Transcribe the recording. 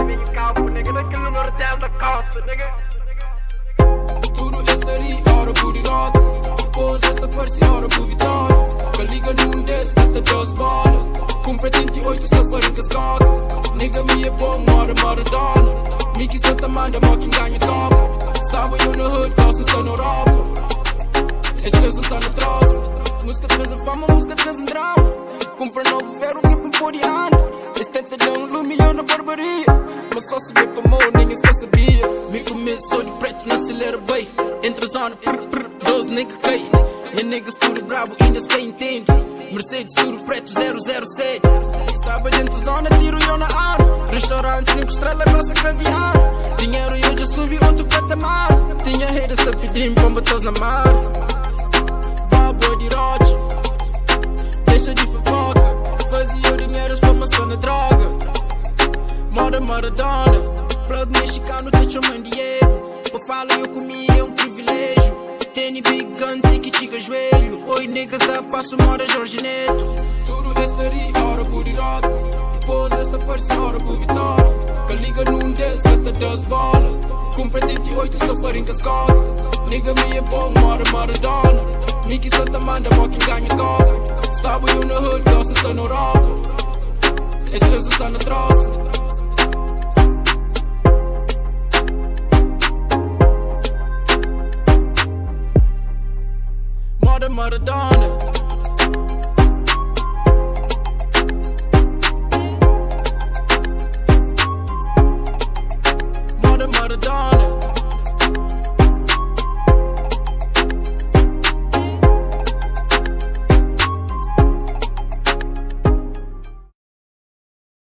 Nigga campo, nigga, naquele número 10 da costa, nigga. Tudo estaria, ora por irado. Depois esta parecia, ora por vitória. Que liga num desses, cata 12 bolas. Compra 38, só para encascado. Nigga, me é bom, Maradona. Mickey Santa manda, mó quem ganha top. Estava eu na hood, calça só na Europa. As coisas só na troça. Música traz a fama, música traz um drama. Compra novo verbo, tipo um poriano. Esse tenta dar um lume, eu na barbaria. Mas só subir pra mão, ninguém se sabia. Me começou de preto, não acelera bem. Entre a zona, 12 nigga cai. E niggas tudo bravo, ainda se quem entende. Mercedes tudo preto, 007. Estava dentro da zona, tiro eu na ar. Restaurante 5 estrelas, gosta caviar. Dinheiro eu já subi outro patamar. Tinha haters a pedir pra botar na mar. Babo de rocha, deixa de fofoca. Fazia o dinheiro pra passar na droga. Moda Maradona, plug mexicano, te chamam Diego. Eu falo eu comi, é um privilégio. Tênis big gun, tique joelho. Oi niggas da passo, mora Jorge Neto. Tudo estaria, hora por irado. Depois esta parecia, hora por vitória. Que liga num desses, cata 12 bolas. Compra 38, só para encascado. Nigga me é bom, Maradona. Mickey Santa manda, mó quem ganha copa. Estava eu na hood, gosta só na Europa. As coisas só na troça. Maradona. Maradona.